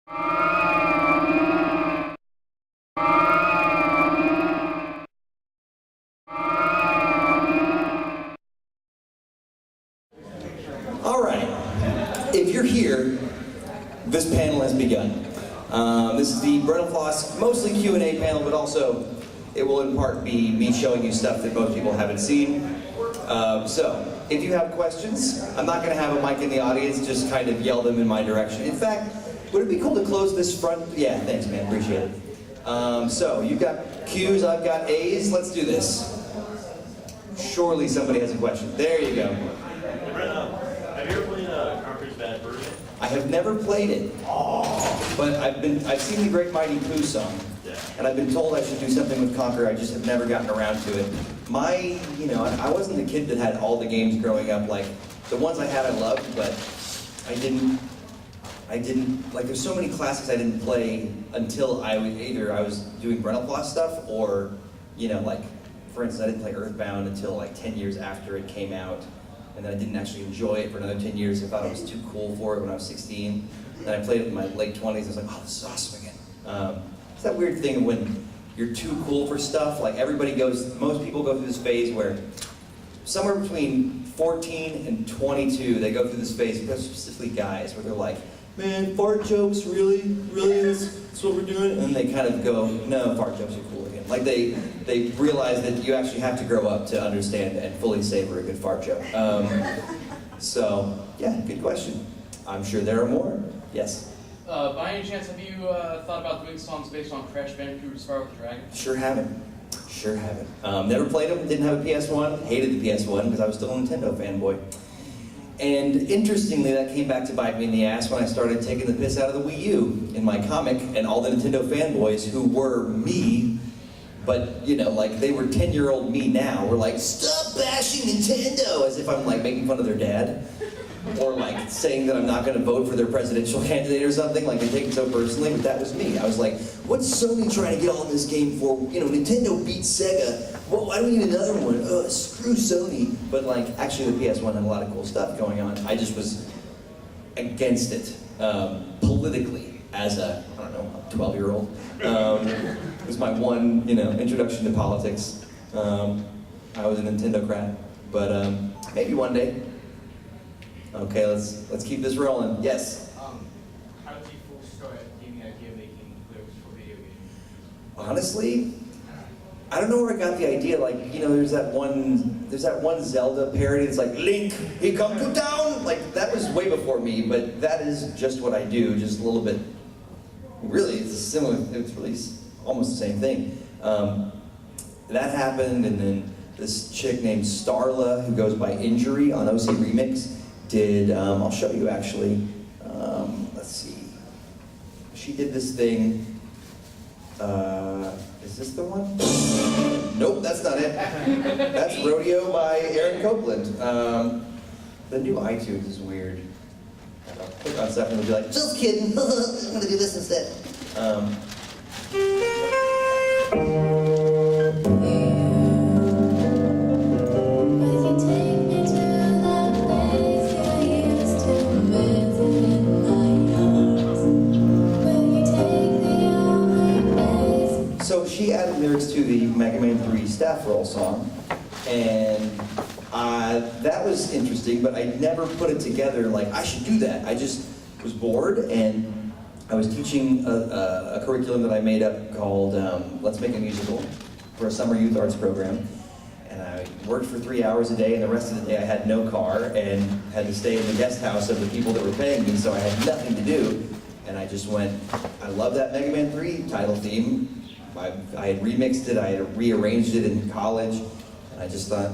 All right, if you're here, this panel has begun. This is the brentalfloss, mostly Q&A panel, but also it will in part be me showing you stuff that most people haven't seen. So, if you have questions, I'm not going to have a mic in the audience, just kind of yell them in my direction. In fact, would it be cool to close this front? Yeah, thanks man, appreciate it. So, you've got Q's, I've got A's, let's do this. Surely somebody has a question. There you go. Have you ever played Conker's Bad Version? I have never played it, but I've seen the Great Mighty Pooh song, and I've been told I should do something with Conker. I just have never gotten around to it. I wasn't the kid that had all the games growing up. Like the ones I had, I loved, but I didn't like. There's so many classics I didn't play until I was doing brentalfloss stuff, or like for instance, I didn't play Earthbound until like 10 years after it came out. And then I didn't actually enjoy it for another 10 years. I thought I was too cool for it when I was 16. Then I played it in my late 20s. I was like, oh, this is awesome again. It's that weird thing when you're too cool for stuff. Like most people go through this phase where somewhere between 14 and 22, they go through this phase, specifically guys, where they're like, man, fart jokes, really? Really? That's what we're doing? And then they kind of go, no, fart jokes are cool again. Like they realize that you actually have to grow up to understand and fully savor a good fart joke. So, yeah, good question. I'm sure there are more. Yes? By any chance, have you thought about doing songs based on Crash Bandicoot Spyro with the Dragon? Sure haven't. Sure haven't. Never played them, didn't have a PS1, hated the PS1 because I was still a Nintendo fanboy. And interestingly, that came back to bite me in the ass when I started taking the piss out of the Wii U in my comic, and all the Nintendo fanboys who were me, but like they were 10-year-old me now, were like, stop bashing Nintendo, as if I'm like making fun of their dad, or like saying that I'm not going to vote for their presidential candidate or something. Like they take it so personally, but that was me. I was like, what's Sony trying to get all this game for? Nintendo beat Sega. Well, why do we need another one? Oh, screw Sony. But like, actually the PS1 had a lot of cool stuff going on. I just was against it, politically, as a, 12-year-old. It was my one, introduction to politics. I was a Nintendo-crat, but maybe one day. Okay, let's keep this rolling. Yes? How did you first start getting the idea of making lyrics for video games? Honestly, I don't know where I got the idea. Like, there's that one Zelda parody that's like, Link, he come to town! Like, that was way before me, but that is just what I do, just a little bit. Really, it's really almost the same thing. That happened, and then this chick named Starla, who goes by Injury on OC Remix, did, I'll show you actually, let's see. She did this thing, is this the one? Nope, that's not it. That's Rodeo by Aaron Copeland. The new iTunes is weird. I'll click on stuff and it'll be like, just kidding, I'm gonna do this instead. So she added lyrics to the Mega Man 3 staff roll song, and that was interesting, but I never put it together like, I should do that. I just was bored, and I was teaching a curriculum that I made up called Let's Make a Musical for a summer youth arts program. And I worked for 3 hours a day, and the rest of the day I had no car and had to stay in the guest house of the people that were paying me, so I had nothing to do. And I just went, I love that Mega Man 3 title theme. I had remixed it, I had rearranged it in college, and I just thought,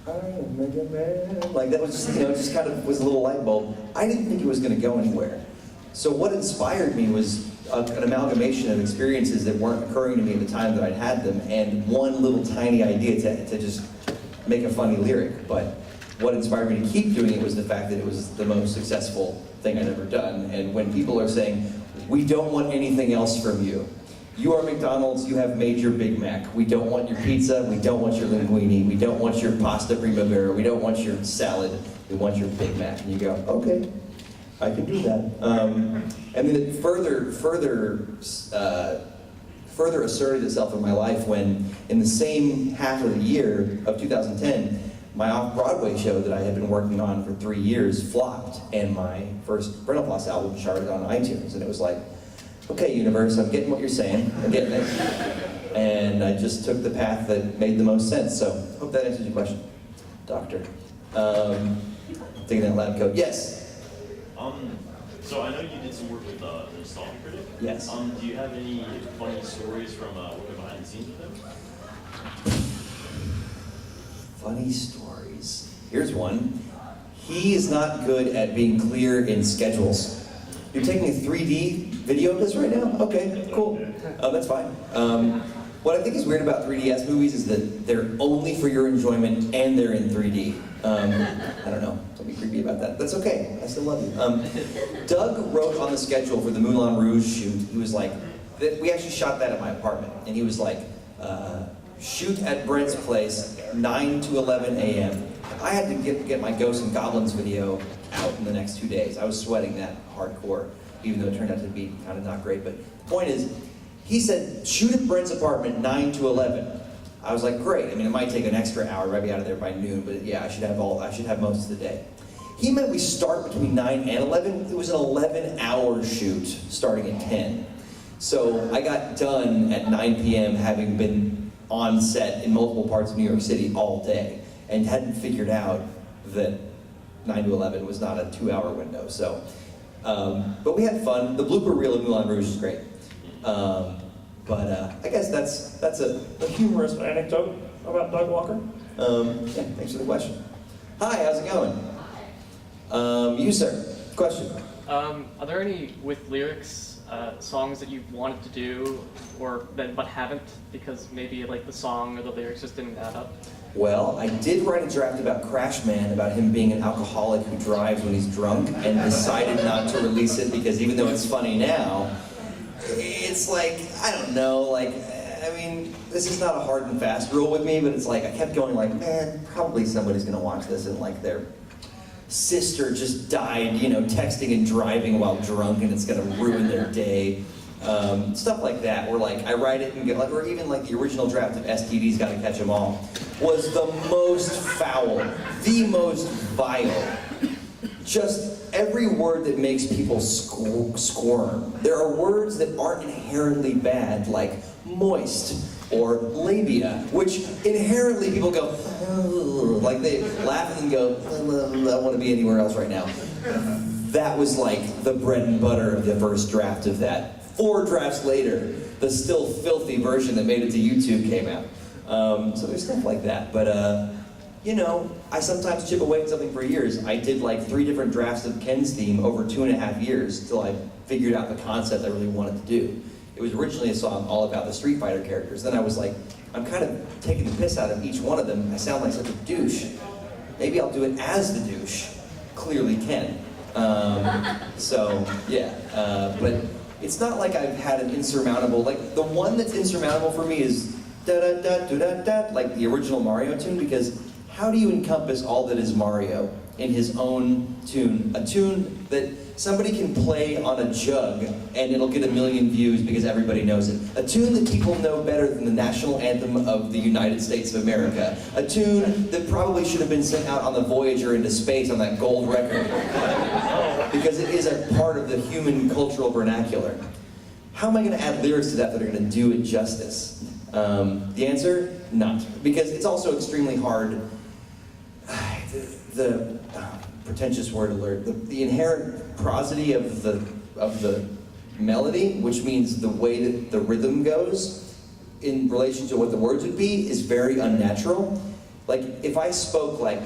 I'm Mega Man. Like that was just, just kind of was a little light bulb. I didn't think it was going to go anywhere. So what inspired me was an amalgamation of experiences that weren't occurring to me at the time that I'd had them, and one little tiny idea to just make a funny lyric. But what inspired me to keep doing it was the fact that it was the most successful thing I'd ever done. And when people are saying, we don't want anything else from you. You are McDonald's, you have made your Big Mac. We don't want your pizza, we don't want your linguine, we don't want your pasta primavera, we don't want your salad, we want your Big Mac. And you go, okay. I can do that. And then it further asserted itself in my life when, in the same half of the year of 2010, my off-Broadway show that I had been working on for 3 years flopped, and my first brentalfloss album charted on iTunes, and it was like, okay, universe, I'm getting what you're saying, I'm getting it. And I just took the path that made the most sense, so hope that answers your question, Doctor. Taking that lab coat. Yes? So I know you did some work with the song critic. Yes. Do you have any funny stories from working behind the scenes with him? Funny stories. Here's one. He is not good at being clear in schedules. You're taking a 3D video of this right now? Okay, cool. That's fine. What I think is weird about 3DS movies is that they're only for your enjoyment and they're in 3D. I don't know, don't be creepy about that. That's okay, I still love you. Doug wrote on the schedule for the Moulin Rouge shoot, he was like, we actually shot that at my apartment, and he was like, shoot at Brent's place, 9 to 11 a.m. I had to get my Ghosts and Goblins video out in the next 2 days. I was sweating that hardcore, even though it turned out to be kind of not great. But the point is, he said, shoot at Brent's apartment, 9 to 11. I was like, great. I mean, it might take an extra hour, I'd be out of there by noon, but yeah, I should have most of the day. He meant we start between 9 and 11. It was an 11-hour shoot starting at 10. So I got done at 9 p.m. having been on set in multiple parts of New York City all day and hadn't figured out that 9 to 11 was not a 2-hour window. So, but we had fun. The blooper reel of Moulin Rouge is great. But I guess that's a humorous anecdote about Doug Walker. Yeah, thanks for the question. Hi, how's it going? You, sir. Question. Are there any with lyrics songs that you've wanted to do but haven't because maybe like the song or the lyrics just didn't add up? Well, I did write a draft about Crash Man, about him being an alcoholic who drives when he's drunk, and decided not to release it because even though it's funny now, it's like, I don't know, like, I mean, this is not a hard and fast rule with me, but it's like, I kept going like, man, probably somebody's gonna watch this and like their sister just died, you know, texting and driving while drunk and it's gonna ruin their day. Stuff like that, where like, I write it and get like, or even like the original draft of STD's Gotta Catch 'Em All was the most foul, the most vile. Just every word that makes people squirm. There are words that aren't inherently bad, like moist or labia, which inherently people go, "Ugh," like they laugh and go, I don't want to be anywhere else right now. That was like the bread and butter of the first draft of that. 4 drafts later, the still filthy version that made it to YouTube came out. So there's stuff like that, but you know, I sometimes chip away at something for years. I did like 3 different drafts of Ken's theme over 2.5 years till I figured out the concept I really wanted to do. It was originally a song all about the Street Fighter characters. Then I was like, I'm kind of taking the piss out of each one of them. I sound like such a douche. Maybe I'll do it as the douche. Clearly Ken. So, yeah. But it's not like I've had an insurmountable, like the one that's insurmountable for me is da-da-da-da-da-da, like the original Mario tune, because how do you encompass all that is Mario in his own tune? A tune that somebody can play on a jug and it'll get 1 million views because everybody knows it. A tune that people know better than the national anthem of the United States of America. A tune that probably should have been sent out on the Voyager into space on that gold record. Because it is a part of the human cultural vernacular. How am I going to add lyrics to that are going to do it justice? The answer, not. Because it's also extremely hard. The pretentious word alert. The inherent prosody of the melody, which means the way that the rhythm goes in relation to what the words would be, is very unnatural. Like if I spoke like,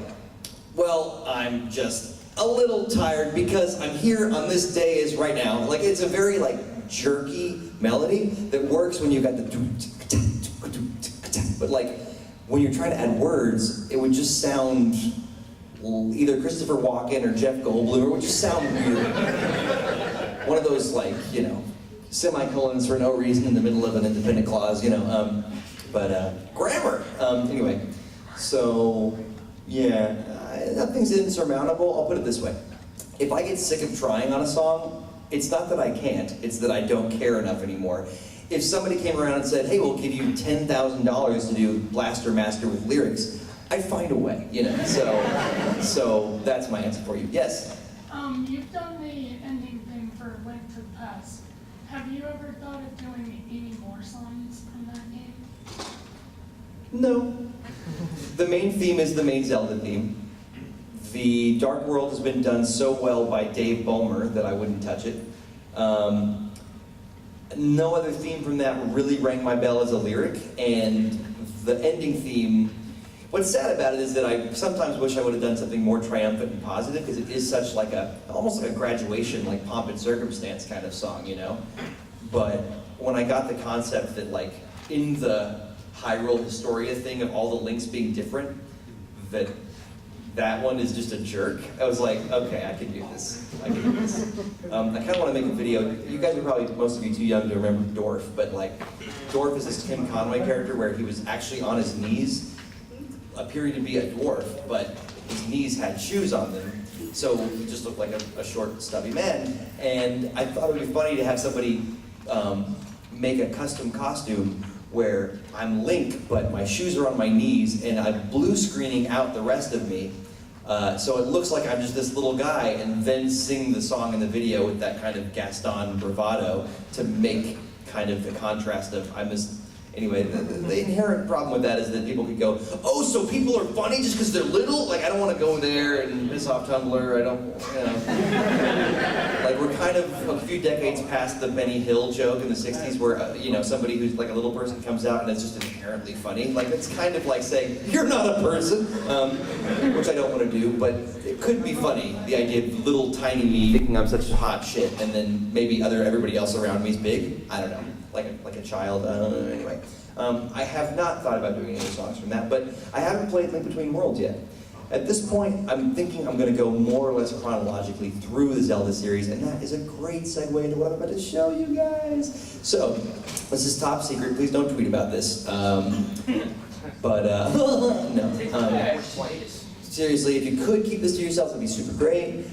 well, I'm just a little tired because I'm here on this day as right now. Like it's a very like jerky melody that works when you've got the but like when you're trying to add words, it would just sound either Christopher Walken or Jeff Goldblum, or would just sound weird. One of those like, you know, semicolons for no reason in the middle of an independent clause, you know, grammar. Anyway, so yeah, nothing's insurmountable. I'll put it this way. if I get sick of trying on a song, it's not that I can't, it's that I don't care enough anymore. If somebody came around and said, hey, we'll give you $10,000 to do Blaster Master with lyrics, I'd find a way, you know, so that's my answer for you. Yes? You've done the ending thing for Link to the Past. Have you ever thought of doing any more songs from that game? No. The main theme is the main Zelda theme. The Dark World has been done so well by Dave Ballmer that I wouldn't touch it. No other theme from that really rang my bell as a lyric, and the ending theme, what's sad about it is that I sometimes wish I would have done something more triumphant and positive, because it is such like almost like a graduation, like pomp and circumstance kind of song, you know? But when I got the concept that like in the Hyrule Historia thing of all the links being different, that one is just a jerk, I was like, okay, I can do this. I can do this. I kind of want to make a video. You guys are probably, most of you, too young to remember Dorf, but like, Dorf is this Tim Conway character where he was actually on his knees, appearing to be a dwarf, but his knees had shoes on them, so he just looked like a short, stubby man. And I thought it would be funny to have somebody make a custom costume where I'm Link, but my shoes are on my knees, and I'm blue screening out the rest of me, so it looks like I'm just this little guy, and then sing the song in the video with that kind of Gaston bravado to make kind of the contrast of anyway, the inherent problem with that is that people could go, oh, so people are funny just because they're little? Like, I don't want to go there and piss off Tumblr, I don't, you know. Like, we're kind of a few decades past the Benny Hill joke in the 60s where, you know, somebody who's like a little person comes out and it's just inherently funny. Like, it's kind of like saying, you're not a person, which I don't want to do, but it could be funny, the idea of little tiny me thinking I'm such hot shit, and then maybe everybody else around me is big. I don't know. Like a child, anyway. I have not thought about doing any songs from that, but I haven't played Link Between Worlds yet. At this point, I'm thinking I'm going to go more or less chronologically through the Zelda series, and that is a great segue into what I'm about to show you guys. So, this is top secret, please don't tweet about this. But, no. Seriously, if you could keep this to yourself, it'd be super great.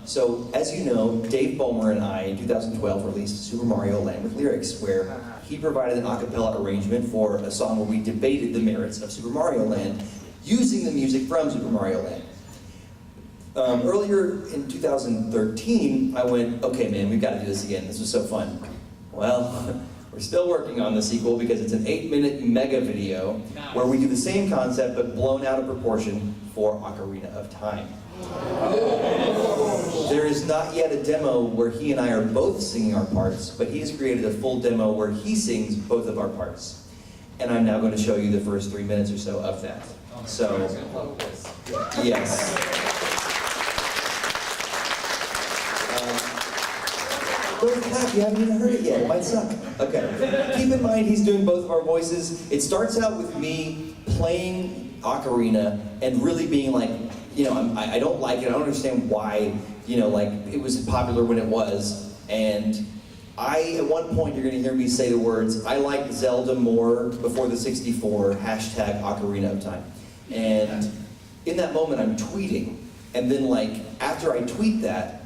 So, as you know, Dave Ballmer and I, in 2012, released Super Mario Land with Lyrics, where he provided an a cappella arrangement for a song where we debated the merits of Super Mario Land, using the music from Super Mario Land. Earlier in 2013, I went, okay man, we've got to do this again, this was so fun. Well, we're still working on the sequel because it's an 8-minute mega video where we do the same concept but blown out of proportion for Ocarina of Time. There is not yet a demo where he and I are both singing our parts, but he has created a full demo where he sings both of our parts. And I'm now going to show you the first 3 minutes or so of that. So, yes. Don't clap, you haven't even heard it yet, it might suck. Okay, keep in mind he's doing both of our voices. It starts out with me playing Ocarina and really being like, you know, I don't like it, I don't understand why, you know, like, it was popular when it was, and at one point you're gonna hear me say the words, I liked Zelda more before the 64, hashtag Ocarina of Time. And in that moment I'm tweeting, and then like, after I tweet that,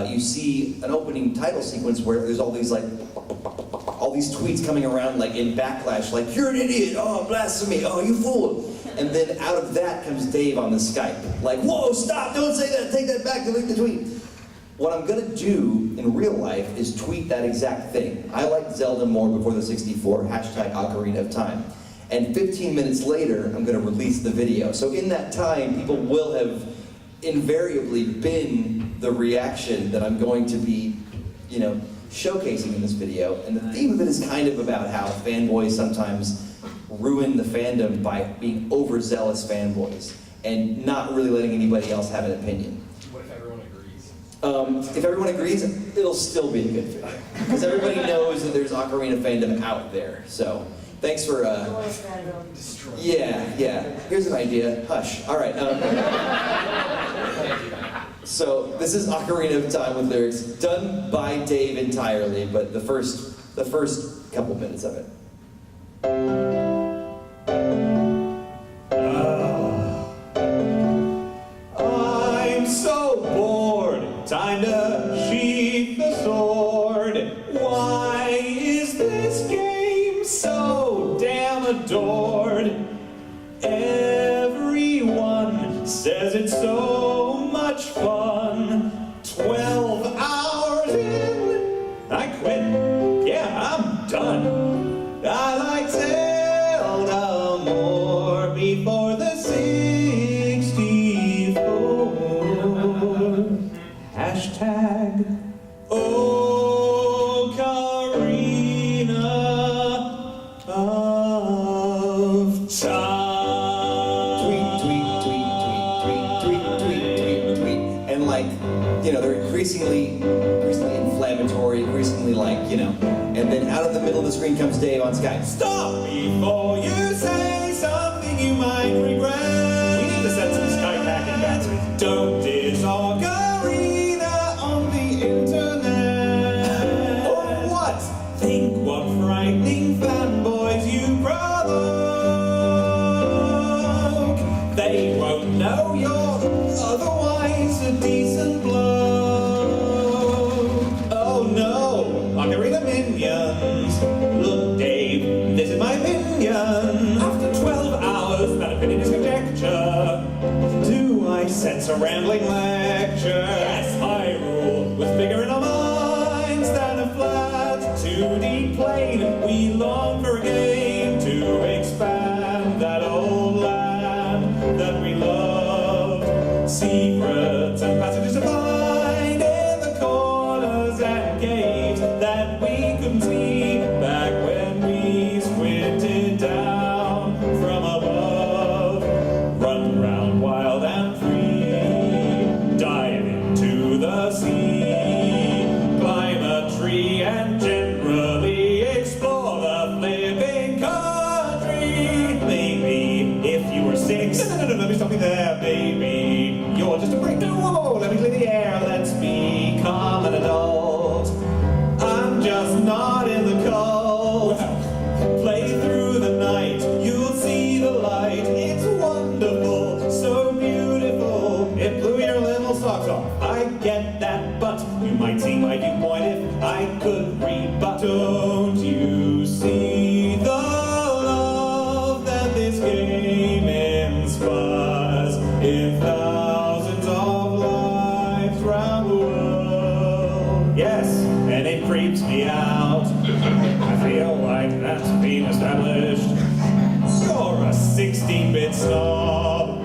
you see an opening title sequence where there's all these tweets coming around like in backlash, like, you're an idiot, oh, blasphemy, oh, you fool. And then out of that comes Dave on the Skype, like, whoa, stop, don't say that, take that back, delete the tweet. What I'm gonna do in real life is tweet that exact thing. I liked Zelda more before the 64, hashtag Ocarina of Time. And 15 minutes later, I'm gonna release the video. So in that time, people will have invariably been the reaction that I'm going to be, you know, showcasing in this video. And the theme of it is kind of about how fanboys sometimes ruin the fandom by being overzealous fanboys and not really letting anybody else have an opinion. What if everyone agrees? If everyone agrees, it'll still be a good video. Because everybody knows that there's Ocarina fandom out there. So, thanks for, yeah. Here's an idea. Hush. All right. So, this is Ocarina of Time with lyrics, done by Dave entirely, but the first couple minutes of it. I'm so bored. Why is this game so damn adored? Everyone says it's so much fun. 12 hours in, I quit. Yeah, I'm done. I like Zelda more before the 64. Hashtag Ocarina of Time. Tweet, tweet, tweet, tweet, tweet, tweet, tweet, tweet, tweet. And like, you know, they're increasingly inflammatory, increasingly like, you know. And then out of the middle of the screen comes Dave on Skype. Stop before you say something you might regret. We need to set some Skype hacking batteries. Don't diss Ocarina on the internet. Or what? Think what frightening fanboys you provoke. They won't know you're otherwise a decent bloke. Oh no, Ocarina minions. Look, Dave, this is my opinion. After 12 hours, that opinion is conjecture. Do I sense a rambling lecture? Yes, Hyrule was bigger in our minds than a flat 2D plane. We long for a game to expand that old land that we loved. Secrets and passages to find in the corners and caves that we couldn't see back when we squinted down from above. Run round wild and free, dive into the sea, climb a tree and generally explore the flipping country. Maybe if you were 6, no, let me stop you there, baby. You're just a break. Whoa, let me clear the air. Let's become an adult. I'm just not in the cold. Play through the night, you'll see the light. It's wonderful, so beautiful. It blew your little socks off. I get that, but you might see my viewpoint if I could rebut. Don't you see the love that this game inspires in thousands of lives round the world? Yes, and it creeps me out. I feel like that's been established. You're a 16-bit snob.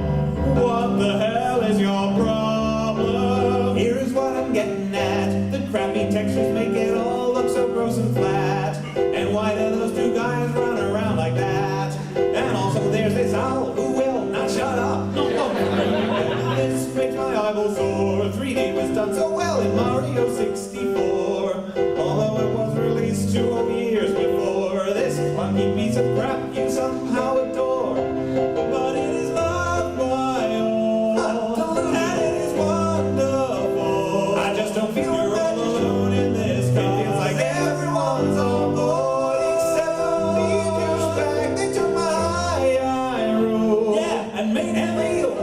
What the hell is your problem? Here's what I'm getting at. The crappy textures make it all look so gross and flat. And why do those two guys run around like that? And also there's this owl who will not shut up. This makes my eyeballs sore. 3D was done so well in Mario 64. Although it was released 2 whole years before. This clunky piece of crap you somehow adore. But it is loved by all. And it is wonderful. I just don't feel you're all alone in this. It feels like everyone's on board except for me, douchebag. They took my Hyrule. Yeah, and made me look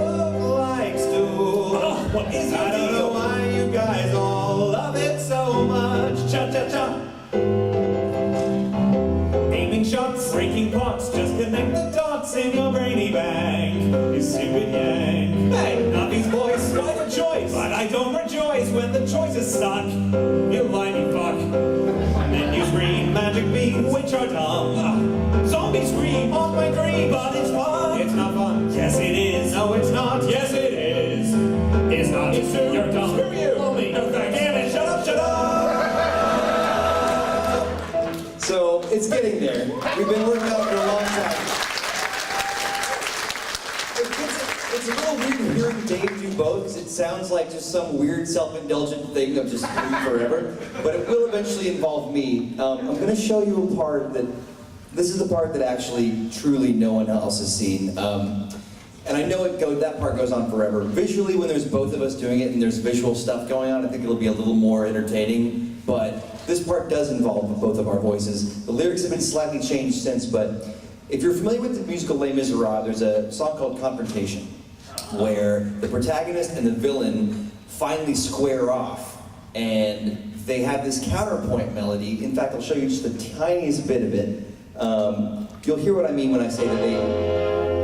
like stool. What is your deal? I don't know why you guys all love it so much. Cha-cha-cha. Aiming shots, breaking pots, just connect the dots in your brainy bank. You stupid yank. Hey, not these boys, what a choice. But I don't rejoice when the choices suck. You limey fuck. Then you scream magic beans, which are dumb. Zombie scream on my dream, but it's fun. It's not fun. Yes, it is. No, it's not. Yes, it is. It's not. It's true. You're dumb. Screw you. Only. No thanks. Damn it. Shut up. Shut up. So it's getting there. We've been working on it for a long time. It's a little weird hearing Dave do both because it sounds like just some weird self-indulgent thing of just doing forever. But it will eventually involve me. I'm going to show you a part that, this is the part that actually truly no one else has seen. And I know that part goes on forever. Visually, when there's both of us doing it and there's visual stuff going on, I think it'll be a little more entertaining. But this part does involve both of our voices. The lyrics have been slightly changed since, but if you're familiar with the musical Les Miserables, there's a song called Confrontation, where the protagonist and the villain finally square off, and they have this counterpoint melody. In fact, I'll show you just the tiniest bit of it. You'll hear what I mean when I say that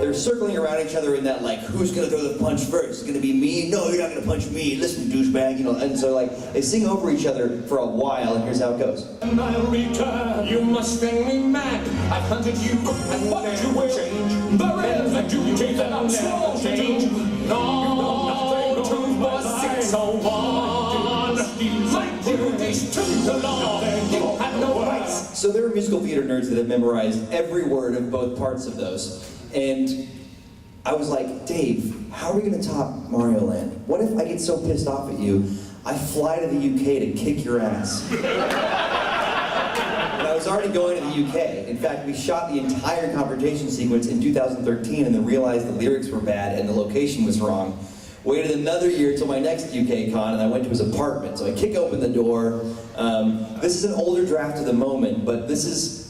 they're circling around each other in that, like, who's gonna throw the punch first? Is it gonna be me? No, you're not gonna punch me. Listen, douchebag, you know. And so, like, they sing over each other for a while, and here's how it goes. And I'll return. You must bring me mad. I've hunted you, and what you will change. There is a duty that I'm sworn to do. No, to the 601. My duty's to the law. You have no rights. So there are musical theater nerds that have memorized every word of both parts of those. And I was like, Dave, how are we gonna top Mario Land? What if I get so pissed off at you, I fly to the UK to kick your ass? And I was already going to the UK. In fact, we shot the entire confrontation sequence in 2013 and then realized the lyrics were bad and the location was wrong. Waited another year till my next UK con and I went to his apartment. So I kick open the door. This is an older draft of the moment, but this is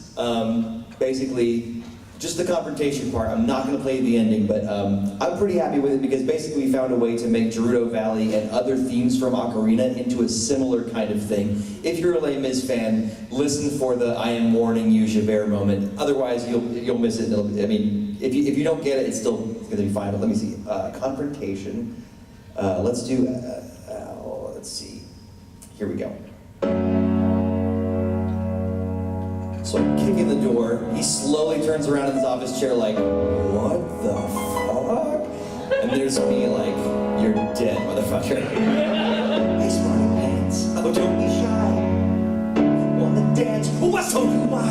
basically just the confrontation part. I'm not going to play the ending, but I'm pretty happy with it because basically we found a way to make Gerudo Valley and other themes from Ocarina into a similar kind of thing. If you're a Les Mis fan, listen for the I am warning you Javert moment. Otherwise, you'll miss it. I mean, if you don't get it, it's still going to be fine. But let me see. Confrontation. Let's do. Let's see. Here we go. So I kick in the door, he slowly turns around in his office chair like, what the fuck? And there's me like, you're dead, motherfucker. Hey, smarty pants, oh don't be shy. Wanna dance? Oh, I told you why.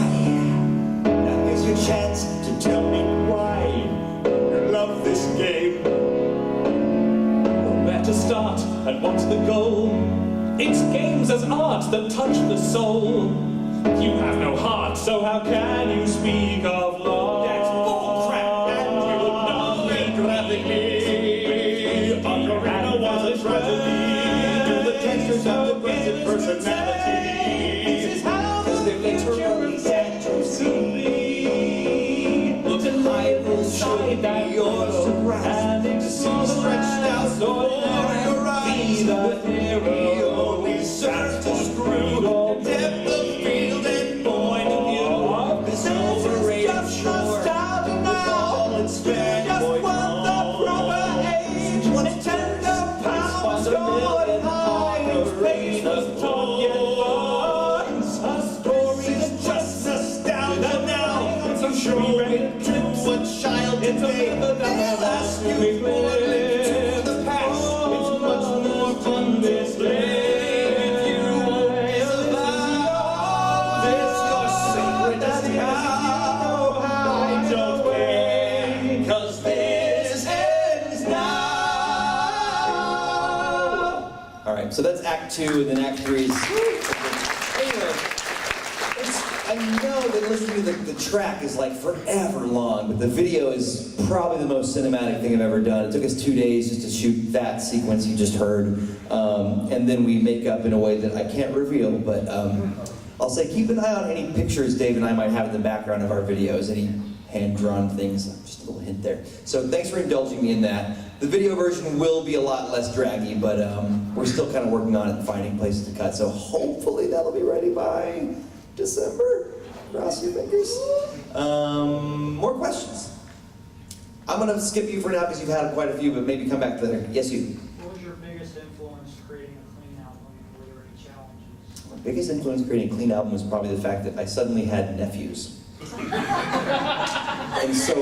Now here's your chance to tell me why you love this game. Where to start and what's the goal? It's games as art that touch the soul. You have no heart, so how can you speak of love? That's bullcrap, and you'll not be graphically. Ocarina was a tragedy. Do the textures of the present personality. This is how the literally set to see. Look at rival side that yours to grasp. And it's stretched out so your eyes. Be the hero, only serves to screw your depth of field and point of view. This overrated shore. It's just what the proper age. When it's tender pounds gone high, it's pain of taught yet once. A story that's just nostalgia now. I'm sure you read to a child today. They'll ask you for a link to the past. It's much more fun this day. If you won't survive this, your secret is how. I don't wait, 'cause this ends now. All right, so that's Act 2, and then Act 3 is... Anyway, I know that listening to the track is like forever long, but the video is probably the most cinematic thing I've ever done. It took us 2 days just to shoot that sequence you just heard, and then we make up in a way that I can't reveal, but I'll say keep an eye on any pictures Dave and I might have in the background of our videos, any hand-drawn things, just a little hint there. So thanks for indulging me in that. The video version will be a lot less draggy, but we're still kind of working on it and finding places to cut, so hopefully that'll be ready by December. Cross your fingers. More questions? I'm going to skip you for now because you've had quite a few, but maybe come back later. Yes, you. What was your biggest influence creating a clean album, and were there any challenges? My biggest influence creating a clean album was probably the fact that I suddenly had nephews. And so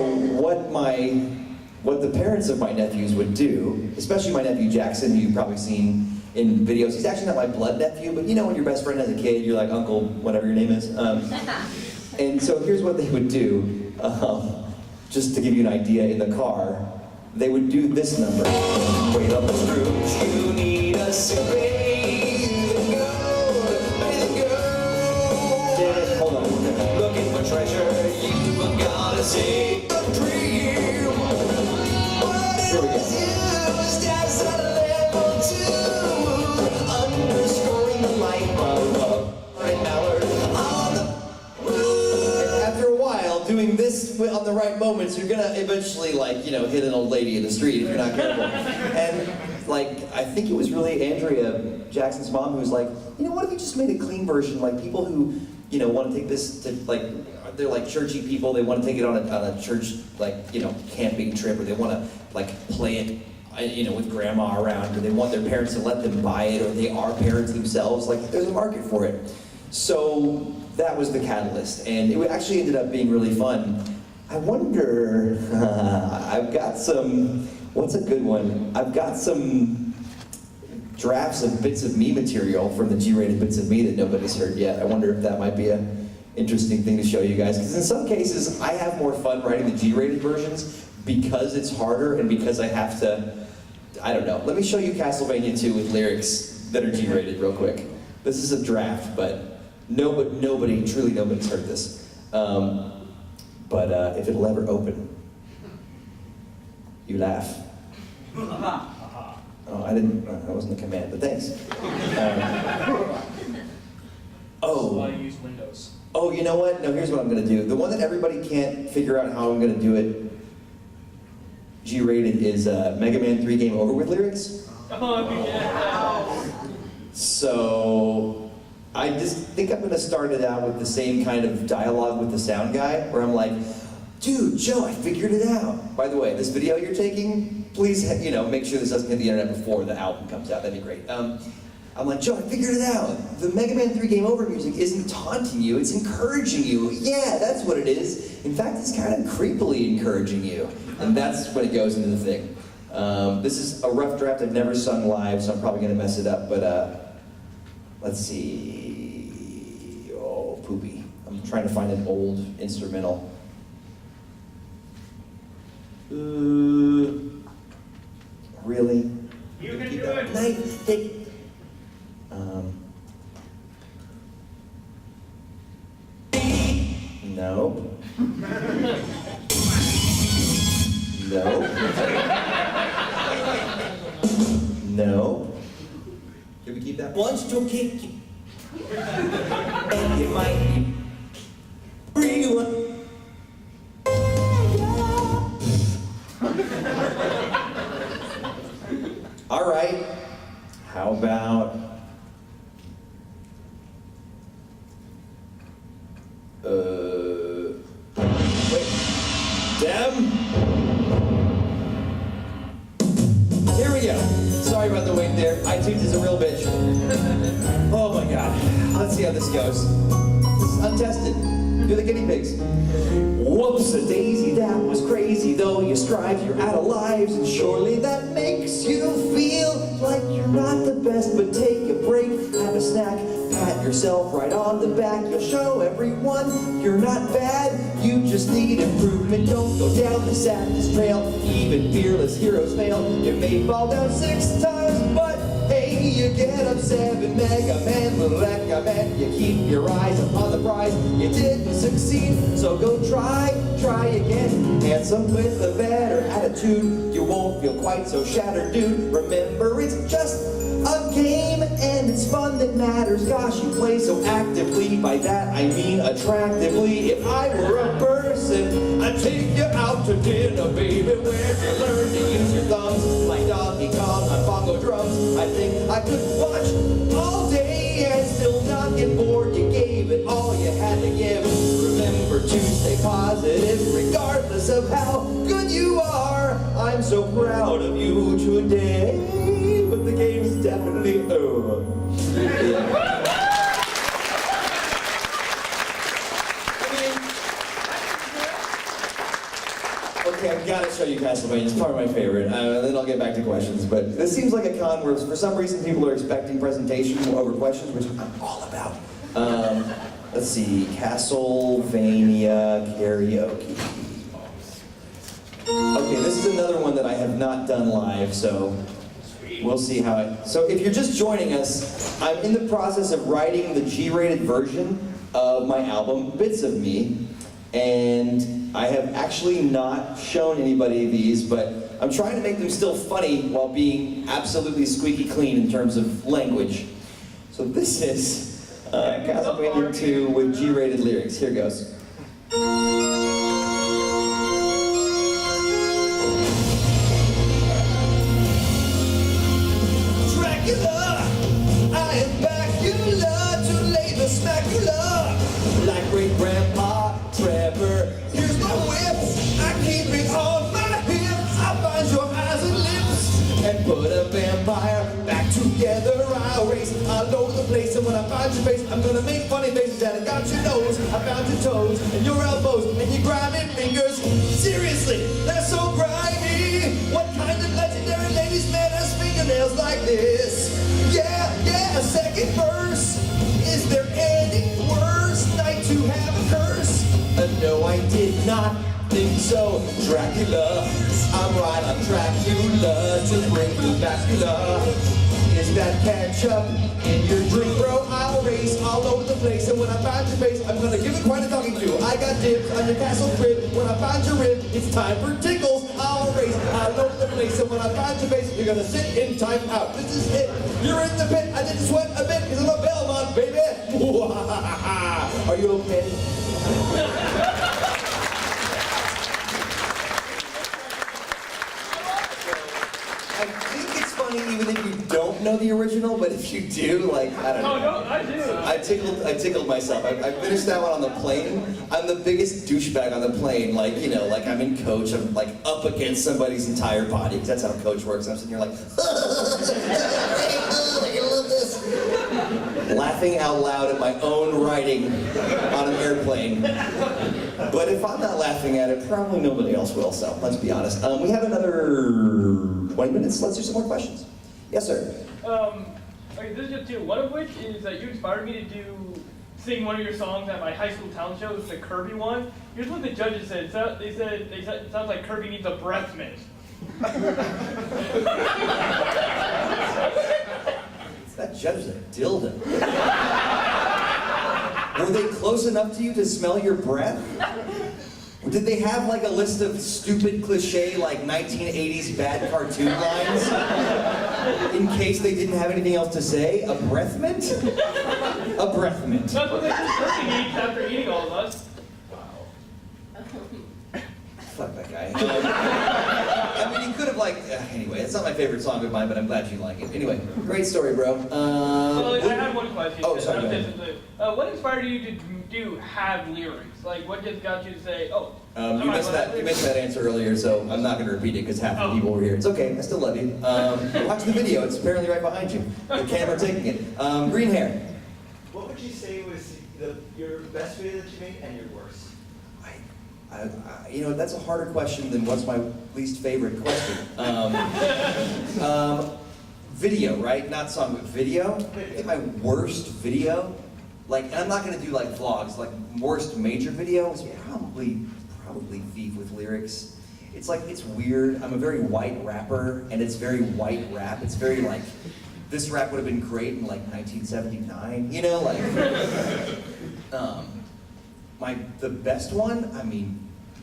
what the parents of my nephews would do, especially my nephew Jackson, who you've probably seen in videos. He's actually not my blood nephew, but you know when your best friend has a kid, you're like uncle, whatever your name is. And so here's what they would do, just to give you an idea in the car. They would do this number. Wait up the Scrooge, you need a cigarette. Hold on. Looking for treasure, you gotta see a dream. Here we go. Underscoring the light of an hour on the moon. After a while, doing this on the right moments, you're gonna eventually, like, you know, hit an old lady in the street if you're not careful. And like, I think it was really Andrea, Jackson's mom, who was like, you know, what if you just made a clean version? Like people who, you know, want to take this to like, they're like churchy people. They want to take it on a church, like, you know, camping trip, or they want to like play it, you know, with grandma around, or they want their parents to let them buy it, or they are parents themselves. Like, there's a market for it. So that was the catalyst, and it actually ended up being really fun. I wonder, I've got some, what's a good one? I've got some drafts of Bits of Me material from the G-rated Bits of Me that nobody's heard yet. I wonder if that might be an interesting thing to show you guys, because in some cases, I have more fun writing the G-rated versions because it's harder and because I have to, I don't know. Let me show you Castlevania 2 with lyrics that are G-rated real quick. This is a draft, but nobody, truly nobody's heard this. But if it'll ever open, you laugh. Oh, I didn't, that wasn't a command, but thanks. Why you use Windows. Oh, you know what? No, here's what I'm gonna do. The one that everybody can't figure out how I'm gonna do it, G-rated, is Mega Man 3 Game Over with lyrics. Oh, yeah. So, I just think I'm gonna start it out with the same kind of dialogue with the sound guy, where I'm like, dude, Joe, I figured it out. By the way, this video you're taking, please, you know, make sure this doesn't hit the internet before the album comes out. That'd be great. I'm like, Joe, I figured it out. The Mega Man 3 Game Over music isn't taunting you, it's encouraging you. Yeah, that's what it is. In fact, it's kind of creepily encouraging you. And that's when it goes into the thing. This is a rough draft I've never sung live, so I'm probably gonna mess it up, but let's see. Oh, poopy. I'm trying to find an old instrumental. Really? You can do it. Nice. Hey. No. No. No. Can we keep that? Once to kick you. And you might be real. All right. How about wait, Dem? Here we go. Sorry about the wait there. iTunes is a real bitch. Oh my god. Let's see how this goes. This is untested. You're the guinea pigs. Whoops-a-daisy, that was crazy. Though you strive, you're out of lives, and surely that makes you feel like you're not the best. But take a break, have a snack, pat yourself right on the back. You'll show everyone you're not bad. You just need improvement. Don't go down the sadness trail. Even fearless heroes fail. You may fall down 6 times, but hey, you get up 7. Mega Man will recommend you keep your eyes upon the prize. You didn't succeed, so go try again. Handsome with a better attitude, you won't feel quite so shattered, dude. Remember, it's just a game, and it's fun that matters. Gosh, you play so actively. By that I mean attractively. If I were a person, I'd take you out to dinner, baby, where you learn to use your thumbs like Donkey Kong on bongo drums. I think I could watch all day and still not get bored. You gave it all you had to give. Remember to stay positive regardless of how good you are. I'm so proud of you today, but the game's definitely over. Okay, I've got to show you Castlevania. It's probably my favorite. Then I'll get back to questions. But this seems like a con where, for some reason, people are expecting presentation over questions, which I'm all about. Let's see, Castlevania karaoke. Okay, this is another one that I have not done live, so we'll see how it... So if you're just joining us, I'm in the process of writing the G-rated version of my album, Bits of Me, and I have actually not shown anybody these, but I'm trying to make them still funny while being absolutely squeaky clean in terms of language. So this is Castlevania 2 with G-rated lyrics. Here goes. Dracula, I am back, you great grandpa Trevor. Here's my whip, I keep it on my hip. I find your eyes and lips and put a vampire back together. I'll race all over the place, and when I find your face, I'm gonna make funny faces. That I got your nose, I found your toes and your elbows and your grimy fingers. Seriously, they're so grimy. What kind of legendary ladies man has fingernails like this? Yeah, a second verse. Is there any worse night to have a curse? No, I did not think so. Dracula, I'm right on Dracula to bring you Dracula. Is that ketchup in your drink, bro? I'll race all over the place, and when I find your face, I'm gonna give it quite a talking to. I got dibs on your castle crib. When I find your rib, it's time for tickles. I'll race all over the place, and when I find your face, you're gonna sit in time out. This is it. You're in the pit. I didn't sweat a bit because I'm a Belmont, baby. Are you okay? I think it's funny even if you don't know the original, but if you do, like, I don't know. Oh, no, I do. I tickled myself. I finished that one on the plane. I'm the biggest douchebag on the plane. Like, you know, like I'm in coach. I'm like up against somebody's entire body, because that's how coach works. I'm sitting here like, I love this. Laughing out loud at my own writing on an airplane. But if I'm not laughing at it, probably nobody else will, so let's be honest. We have another 20 minutes. Let's do some more questions. Yes, sir. Okay, this is just two. One of which is that you inspired me to sing one of your songs at my high school talent show. It's the Kirby one. Here's what the judges said. They said it sounds like Kirby needs a breath mint. That judge is a dildo. Were they close enough to you to smell your breath? Did they have like a list of stupid cliche like 1980s bad cartoon lines? In case they didn't have anything else to say? A breath mint? A breath mint. That's what they said Kirby eats after eating all of us. Fuck that guy. I mean, he could have like, anyway, it's not my favorite song of mine, but I'm glad you like it. Anyway, great story, bro. Well, I had one question. Oh, sorry, go ahead. What inspired you to have lyrics? Like, what just got you to say, oh, You missed that answer earlier, so I'm not going to repeat it because half the people were here. It's okay, I still love you. Watch the video, it's apparently right behind you. The camera taking it. Green hair. What would you say was your best video that you made and your worst? You know, that's a harder question than what's my least favorite question. Video, right? Not song, but video. I think my worst video, like, and I'm not gonna do like vlogs, like worst major video is probably Thief with Lyrics. It's like, it's weird. I'm a very white rapper, and it's very white rap. It's very like, this rap would have been great in like 1979, you know, like, the best one, I mean,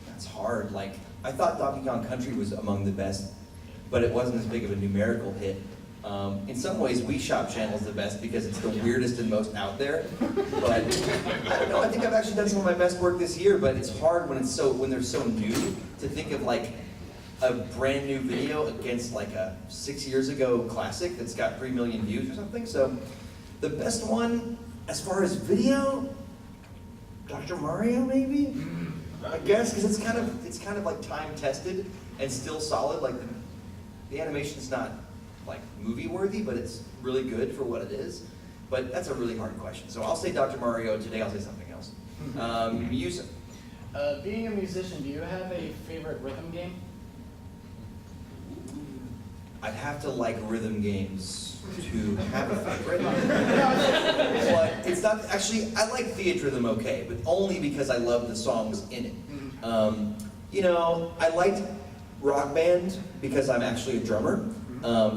that's hard. Like, I thought Donkey Kong Country was among the best, but it wasn't as big of a numerical hit. In some ways, We Shop Channel's the best because it's the weirdest and most out there. But I don't know. I think I've actually done some of my best work this year, but it's hard when they're so new to think of like a brand new video against like a 6 years ago classic that's got 3 million views or something. So the best one, as far as video, Dr. Mario maybe? I guess, because it's kind of like time tested and still solid. Like the animation's not like movie worthy, but it's really good for what it is. But that's a really hard question. So I'll say Dr. Mario. Today I'll say something else. Music. Being a musician, do you have a favorite rhythm game? I'd have to like rhythm games to have a favorite. But it's not, actually, I like Theatrhythm okay, but only because I love the songs in it. You know, I liked Rock Band because I'm actually a drummer.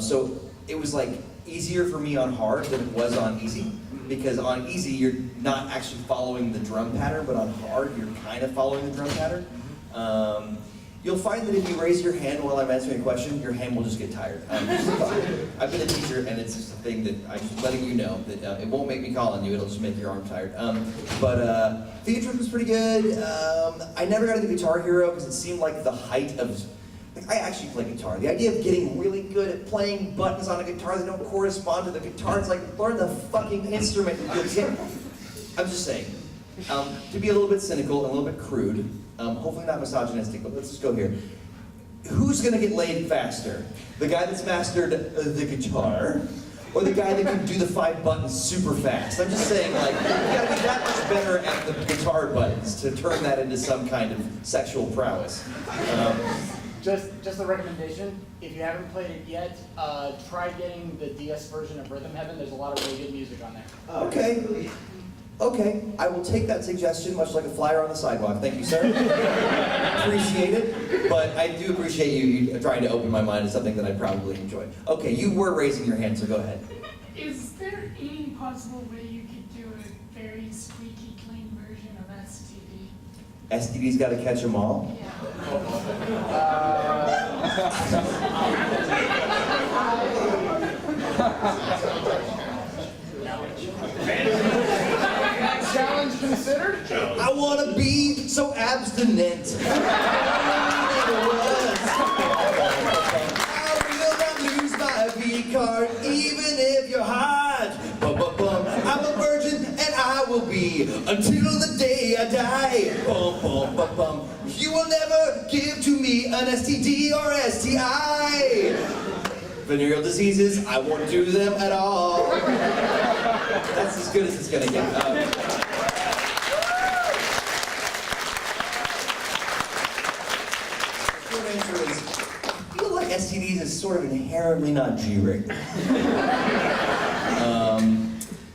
So it was like easier for me on hard than it was on easy. Because on easy, you're not actually following the drum pattern, but on hard, you're kind of following the drum pattern. You'll find that if you raise your hand while I'm answering a question, your hand will just get tired. I've been a teacher, and it's just a thing that I'm just letting you know that it won't make me call on you, it'll just make your arm tired. Theatrhythm was pretty good. I never got into Guitar Hero because it seemed like the height of, like, I actually play guitar. The idea of getting really good at playing buttons on a guitar that don't correspond to the guitar, it's like, learn the fucking instrument and you'll get, I'm just saying. To be a little bit cynical and a little bit crude, hopefully not misogynistic, but let's just go here. Who's gonna get laid faster? The guy that's mastered the guitar, or the guy that can do the 5 buttons super fast? I'm just saying, like, you gotta be that much better at the guitar buttons to turn that into some kind of sexual prowess. Just a recommendation, if you haven't played it yet, try getting the DS version of Rhythm Heaven. There's a lot of really good music on there. Okay. Okay, I will take that suggestion, much like a flyer on the sidewalk. Thank you, sir. Appreciate it, but I do appreciate you trying to open my mind to something that I probably enjoy. Okay, you were raising your hand, so go ahead. Is there any possible way you could do a very squeaky clean version of STD? STD's got to catch them all. Challenge considered? I want to be so abstinent. I will not lose my V card, even if you're hot. Bum, bum, bum. I'm a virgin, and I will be until the day I die. Bum, bum, bum, bum. You will never give to me an STD or STI. Venereal diseases, I won't do them at all. That's as good as it's gonna get. Short answer is, I feel like STDs is sort of inherently not G-rated.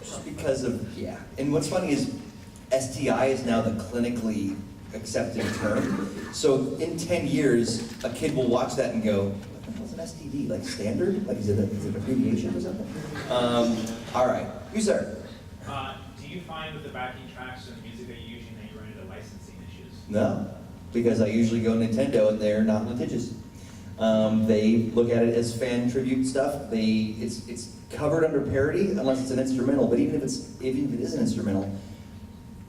Just because of, yeah. And what's funny is, STI is now the clinically accepted term. So in 10 years, a kid will watch that and go, what's an STD? Like standard? Like is it an abbreviation or something? All right, you sir. Do you find with the backing tracks and the music that you're using that you run into licensing issues? No, because I usually go Nintendo and they're not litigious. They look at it as fan tribute stuff. It's covered under parody unless it's an instrumental. But even if it is an instrumental,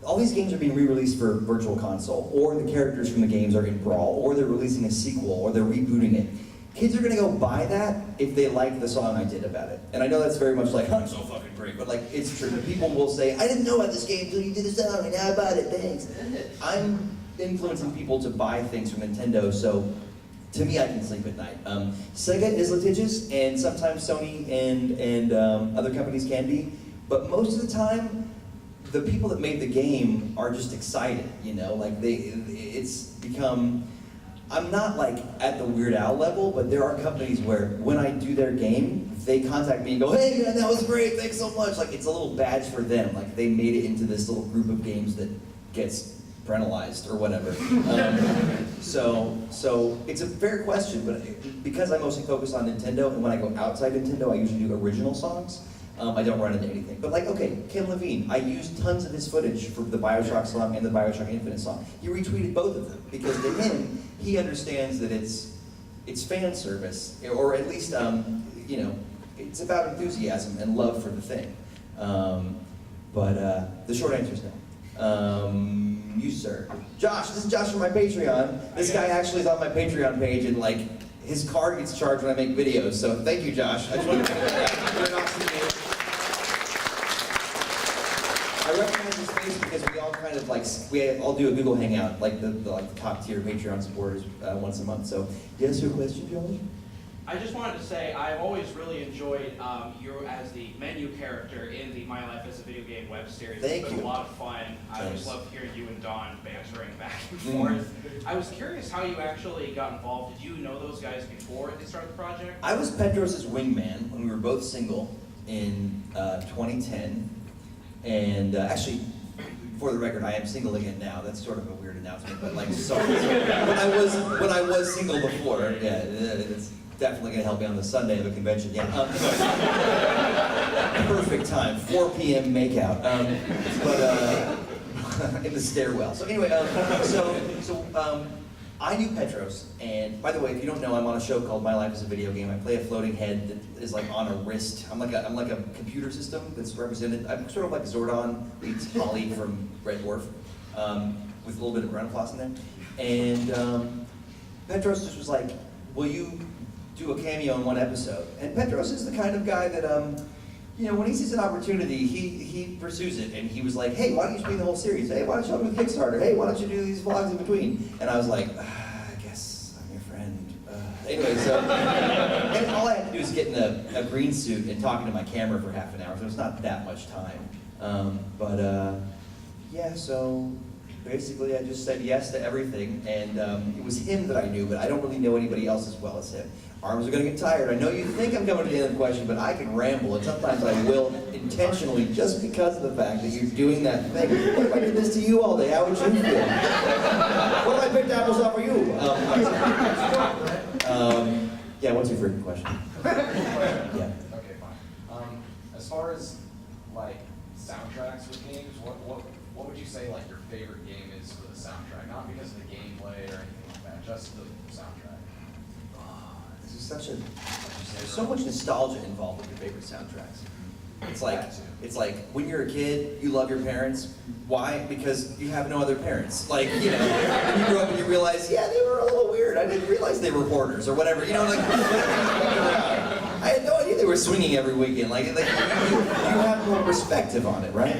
all these games are being re-released for Virtual Console, or the characters from the games are in Brawl, or they're releasing a sequel, or they're rebooting it. Kids are gonna go buy that if they like the song I did about it. And I know that's very much like, I'm so fucking great, but like, it's true. People will say, I didn't know about this game until you did a song, and now I bought it, thanks. I'm influencing people to buy things from Nintendo, so to me, I can sleep at night. Sega is litigious, and sometimes Sony and other companies can be, but most of the time, the people that made the game are just excited, you know? Like, it's become, I'm not like at the Weird Al level, but there are companies where when I do their game, they contact me and go, hey man, that was great, thanks so much. Like, it's a little badge for them. Like, they made it into this little group of games that gets parentalized or whatever. So it's a fair question, but because I mostly focus on Nintendo, and when I go outside Nintendo, I usually do original songs. I don't run into anything. But like, okay, Ken Levine, I used tons of his footage for the BioShock song and the BioShock Infinite song. He retweeted both of them, because to him, he understands that it's fan service, or at least, you know, it's about enthusiasm and love for the thing. But the short answer is no. You, sir. Josh, this is Josh from my Patreon. This guy actually is on my Patreon page, and like, his card gets charged when I make videos, so thank you, Josh. I just wanted to make that. You're an awesome dude. I recognize his face because we all kind of like, we all do a Google Hangout, like the top tier Patreon supporters once a month. So, yes, your question, Josh? I just wanted to say I've always really enjoyed you as the menu character in the My Life as a Video Game web series. Thank It's been you. a lot of fun. I always loved hearing you and Don bantering back and forth. I was curious how you actually got involved. Did you know those guys before they started the project? I was Pedros' wingman when we were both single in 2010. And actually, for the record, I am single again now. That's sort of a weird announcement, but like, sorry. when I was single before, yeah, it's definitely gonna help me on the Sunday of a convention. Yeah. Perfect time, 4 p.m. makeout. In the stairwell. So anyway, I knew Petros, and by the way, if you don't know, I'm on a show called My Life as a Video Game. I play a floating head that is like on a wrist. I'm like a computer system that's represented. I'm sort of like Zordon meets Holly from Red Dwarf, with a little bit of brentalfloss in there. And Petros just was like, "Will you do a cameo in one episode?" And Petros is the kind of guy that you know, when he sees an opportunity, he pursues it, and he was like, hey, why don't you stream the whole series? Hey, why don't you help me with Kickstarter? Hey, why don't you do these vlogs in between? And I was like, I guess I'm your friend. Anyway, so, and all I had to do was get in a green suit and talking to my camera for half an hour, so it's not that much time. Yeah, so basically I just said yes to everything, and it was him that I knew, but I don't really know anybody else as well as him. Arms are gonna get tired. I know you think I'm coming to the end of the question, but I can ramble, and sometimes I will intentionally, just because of the fact that you're doing that thing. What if I did this to you all day? How would you feel? What if I picked apples off for you? Yeah, what's your freaking question? Yeah. Okay, fine. As far as like soundtracks with games, what would you say like your favorite game is for the soundtrack? Not because of the gameplay or anything like that, just the soundtrack. This is such a, there's so much nostalgia involved with your favorite soundtracks. It's like when you're a kid, you love your parents. Why? Because you have no other parents. Like, you know, when you grow up and you realize, yeah, they were a little weird. I didn't realize they were hoarders or whatever. You know, like, I had no idea they were swinging every weekend. Like you have more perspective on it, right?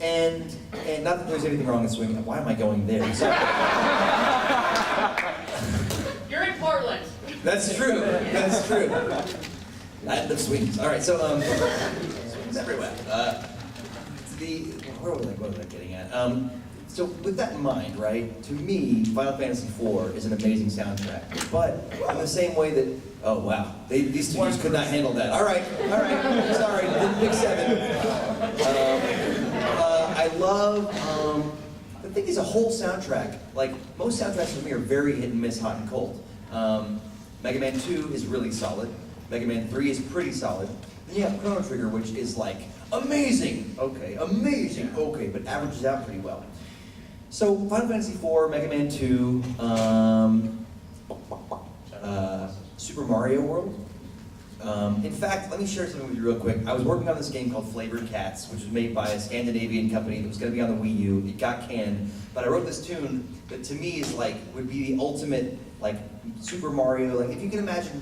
And not that there's anything wrong with swinging. Why am I going there? So, You're in Portland. that's true. That's true. Land of swings. All right, so swings everywhere. What was I getting at? So with that in mind, right? To me, Final Fantasy IV is an amazing soundtrack. But in the same way that, oh wow, these two just could not handle that. All right, sorry, didn't pick 7. I love. The thing is, a whole soundtrack. Like most soundtracks for me are very hit and miss, hot and cold. Mega Man 2 is really solid. Mega Man 3 is pretty solid. Then you have Chrono Trigger, which is like amazing, okay, but averages out pretty well. So Final Fantasy IV, Mega Man 2, Super Mario World. In fact, let me share something with you real quick. I was working on this game called Flavored Cats, which was made by a Scandinavian company that was going to be on the Wii U. It got canned, but I wrote this tune that to me is like would be the ultimate like Super Mario. Like if you can imagine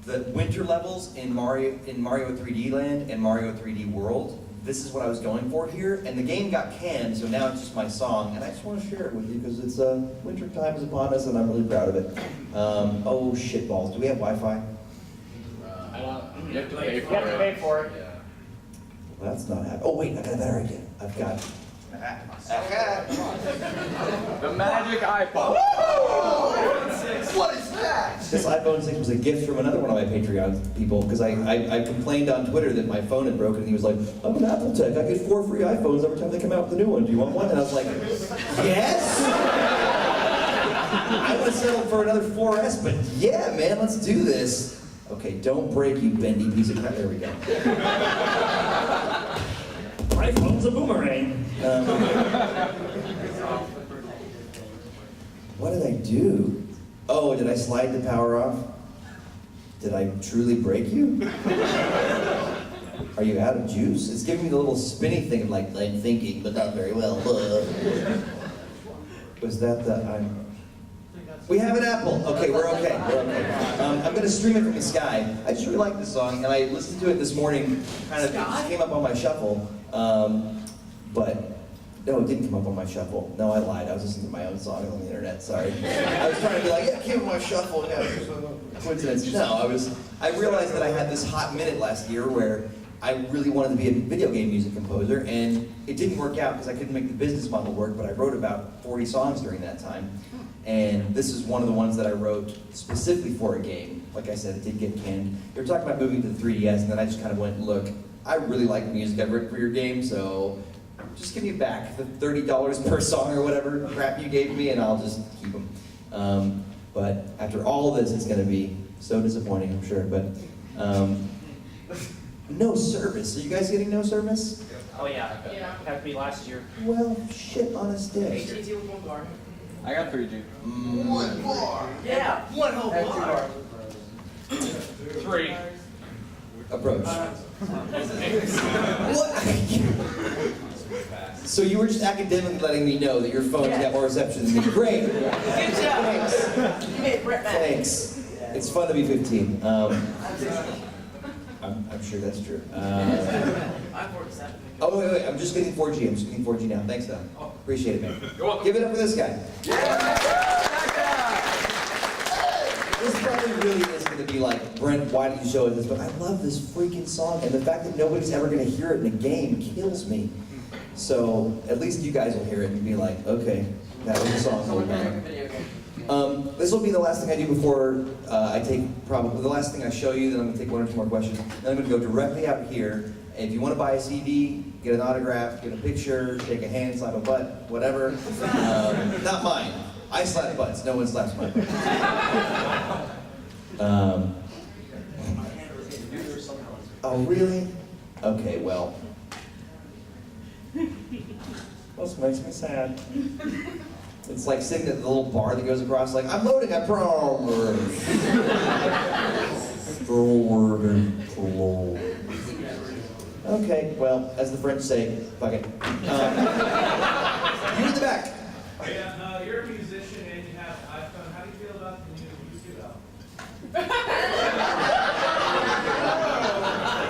the winter levels in Mario 3D Land and Mario 3D World. This is what I was going for here, and the game got canned, so now it's just my song, and I just want to share it with you because it's winter time is upon us, and I'm really proud of it. Oh shit balls! Do we have Wi-Fi? You have to pay You have to pay for it. Well, that's not happening. Oh wait, I got a better idea. I've got. The magic iPhone. What is that? This iPhone 6 was a gift from another one of my Patreon people because I complained on Twitter that my phone had broken and he was like, I'm an Apple tech, I get 4 free iPhones every time they come out with a new one. Do you want one? And I was like, yes? I would have settled for another 4S, but yeah, man, let's do this. Okay, don't break, you bendy piece of crap. There we go. My phone's a boomerang. What did I do? Oh, did I slide the power off? Did I truly break you? Are you out of juice? It's giving me the little spinny thing of like, I'm thinking, but not very well. Was that the, we have an Apple. Okay, we're okay. I'm going to stream it from the sky. I just really like this song, and I listened to it this morning. Kind of it came up on my shuffle, but no, it didn't come up on my shuffle. No, I lied. I was listening to my own song on the internet. Sorry. I was trying to be like, yeah, it came on my shuffle. Yeah, it was a coincidence. No, I realized that I had this hot minute last year where I really wanted to be a video game music composer, and it didn't work out because I couldn't make the business model work. But I wrote about 40 songs during that time. And this is one of the ones that I wrote specifically for a game. Like I said, it did get canned. They were talking about moving to the 3DS, and then I just kind of went, look, I really like the music I've written for your game, so just give me back the $30 per song or whatever crap you gave me, and I'll just keep them. But after all this, it's going to be so disappointing, I'm sure. But no service. Are you guys getting no service? Oh yeah. Had to be last year. Well, shit on a stick. AT&T with 1 bar. I got 3G. 1 bar. Yeah, 1 whole bar. 3. Approach. What? So you were just academically letting me know that your phone's got more reception than me. Great. Good job. Thanks. You made Brett mad. Thanks. It's fun to be 15. I'm sure that's true. I'm 47. Oh, wait, I'm just getting 4G. I'm just getting 4G now. Thanks, Don. Appreciate it, man. Give it up for this guy. This probably really is going to be like, Brent, why did you show us this? But I love this freaking song, and the fact that nobody's ever going to hear it in a game kills me. So at least you guys will hear it and be like, okay, that was the song. This will be the last thing I do before I take probably the last thing I show you. Then I'm going to take 1 or 2 more questions. Then I'm going to go directly out here. And if you want to buy a CD, get an autograph, get a picture, shake a hand, slap a butt, whatever. Not mine. I slap butts. No one slaps my butt. Oh, really? Okay, well. This makes me sad. It's like sitting at the little bar that goes across, like, I'm loading, I promise. Forward and forward. Okay, well, as the French say, fuck it. You in the back. Yeah, you're a musician and you have iPhone. How do you feel about the new YouTube album?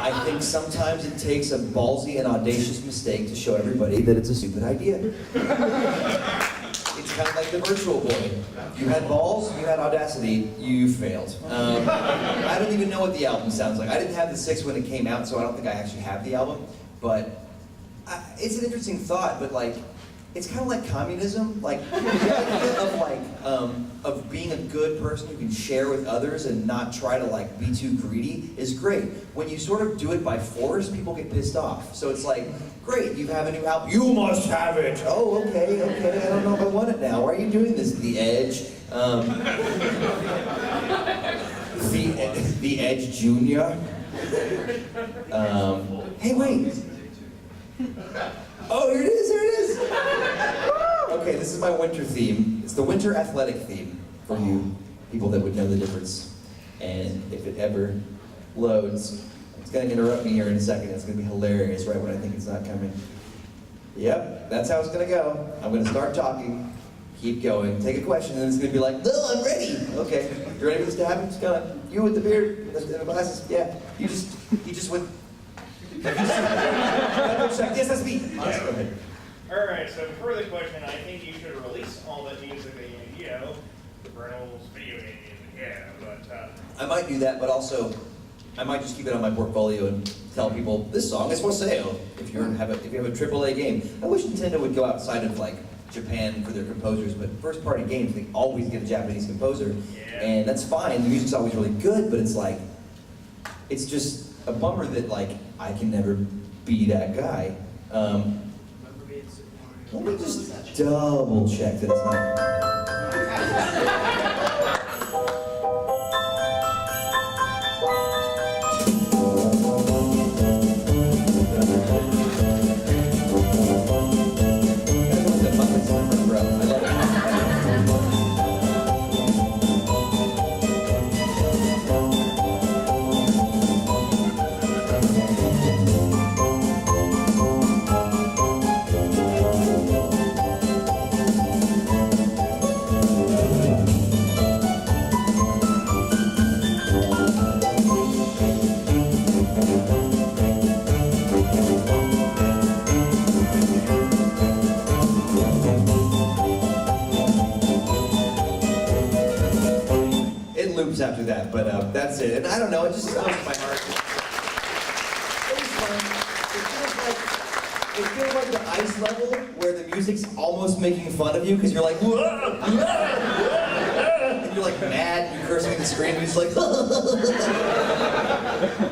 I think sometimes it takes a ballsy and audacious mistake to show everybody that it's a stupid idea. It's kind of like the Virtual Boy. You had balls, you had audacity, you failed. I don't even know what the album sounds like. I didn't have the 6 when it came out, so I don't think I actually have the album. But it's an interesting thought, but like, it's kind of like communism. Like, the idea of of being a good person who can share with others and not try to like be too greedy is great. When you sort of do it by force, people get pissed off. So it's like, great, you have a new album. You must have it. Oh, okay, I don't know if I want it now. Why are you doing this? The Edge. The Edge Jr. Hey, wait. Oh, here it is, here it is. Okay, this is my winter theme. It's the winter athletic theme for you people that would know the difference. And if it ever loads, it's gonna interrupt me here in a second. It's gonna be hilarious right when I think it's not coming. Yep, that's how it's gonna go. I'm gonna start talking, keep going, take a question, and then it's gonna be like, no, I'm ready. Okay, you ready for this to happen? It's going. You with the beard, and the glasses, yeah. You just with. Yes, that's me. Go ahead. All right, so for the question, I think you should release all that music that you know, the Brennel's video game music, yeah, but I might do that, but also, I might just keep it on my portfolio and tell people, this song is for sale, if you have a AAA game. I wish Nintendo would go outside of like Japan for their composers, but first party games, they always get a Japanese composer, and that's fine, the music's always really good, but it's like, it's just a bummer that like, I can never be that guy. Let me just double check that it's not. After that, but that's it. And I don't know, it just comes to my heart. It was fun. It feels like the ice level where the music's almost making fun of you because you're like, whoa, whoa, whoa, and you're like mad and you're cursing at the screen and you're just like,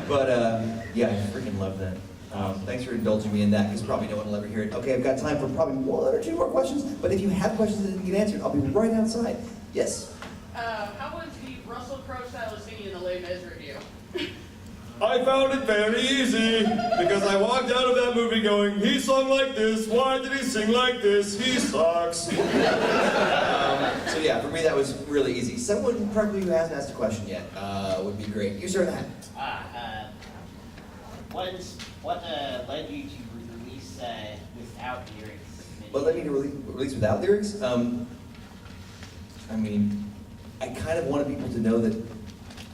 but yeah, I freaking love that. Thanks for indulging me in that because probably no one will ever hear it. Okay, I've got time for probably 1 or 2 more questions, but if you have questions that didn't get answered, I'll be right outside. Yes? How was the Russell Crowe style of singing in the Les Mis review? I found it very easy because I walked out of that movie going, he sung like this, why did he sing like this? He sucks. So yeah, for me that was really easy. Someone probably who hasn't asked a question yet would be great. You sir that. What led you to release without lyrics? What led me to release without lyrics? I mean, I kind of wanted people to know that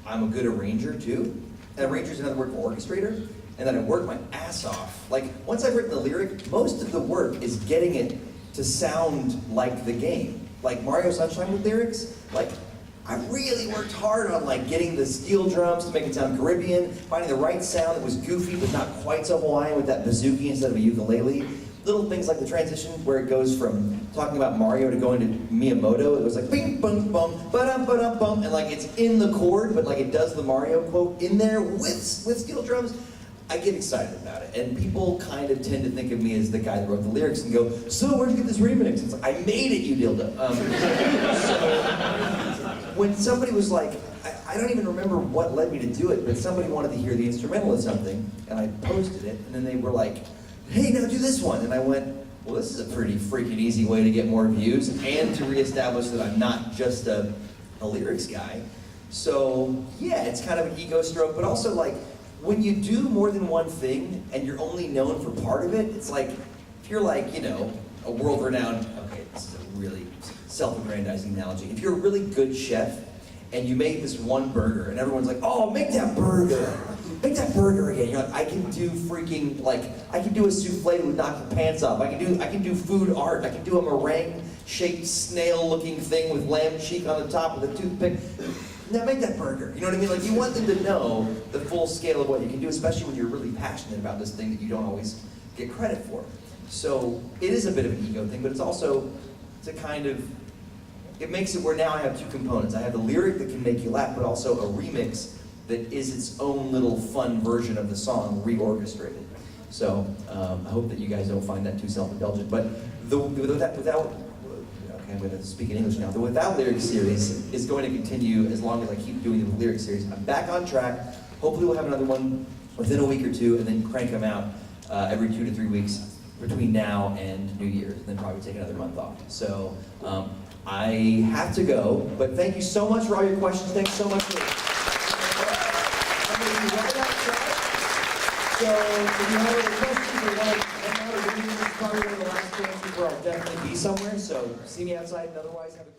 I'm a good arranger too. and arranger is another word for orchestrator, and then I work my ass off. Like, once I've written the lyric, most of the work is getting it to sound like the game. Like Mario Sunshine with lyrics, like, I really worked hard on like getting the steel drums to make it sound Caribbean, finding the right sound that was goofy but not quite so Hawaiian with that bouzouki instead of a ukulele. Little things like the transition where it goes from talking about Mario to going to Miyamoto. It was like bing bum bum ba-dum ba-dum bum, and like it's in the chord, but like it does the Mario quote in there with steel drums. I get excited about it, and people kind of tend to think of me as the guy that wrote the lyrics and go, "So where'd you get this remix?" It's like, I made it, you dildo. So when somebody was like, I don't even remember what led me to do it, but somebody wanted to hear the instrumental of something, and I posted it, and then they were like, "Hey, now do this one," and I went, well, this is a pretty freaking easy way to get more views and to reestablish that I'm not just a lyrics guy. So yeah, it's kind of an ego stroke, but also like, when you do more than one thing and you're only known for part of it, it's like, if you're like, you know, a world-renowned, okay, this is a really self-aggrandizing analogy. If you're a really good chef and you make this one burger and everyone's like, oh, make that burger again. You're like, I can do freaking, like, I can do a souffle that would knock your pants off. I can do food art. I can do a meringue-shaped snail-looking thing with lamb cheek on the top with a toothpick. Now make that burger. You know what I mean? Like, you want them to know the full scale of what you can do, especially when you're really passionate about this thing that you don't always get credit for. So it is a bit of an ego thing, but it's also, it's a kind of, it makes it where now I have two components. I have the lyric that can make you laugh, but also a remix that is its own little fun version of the song reorchestrated. So I hope that you guys don't find that too self-indulgent. But okay, I'm going to speak in English now. The Without Lyrics series is going to continue as long as I keep doing the lyrics series. I'm back on track. Hopefully we'll have another one within a week or two, and then crank them out every 2 to 3 weeks between now and New Year's, and then probably take another month off. So I have to go, but thank you so much for all your questions. Thanks so much for I'm going to be right outside. So if you have any questions or want to hang out or do this, is probably one of the last chances where I'll definitely be somewhere. So see me outside, and otherwise have a great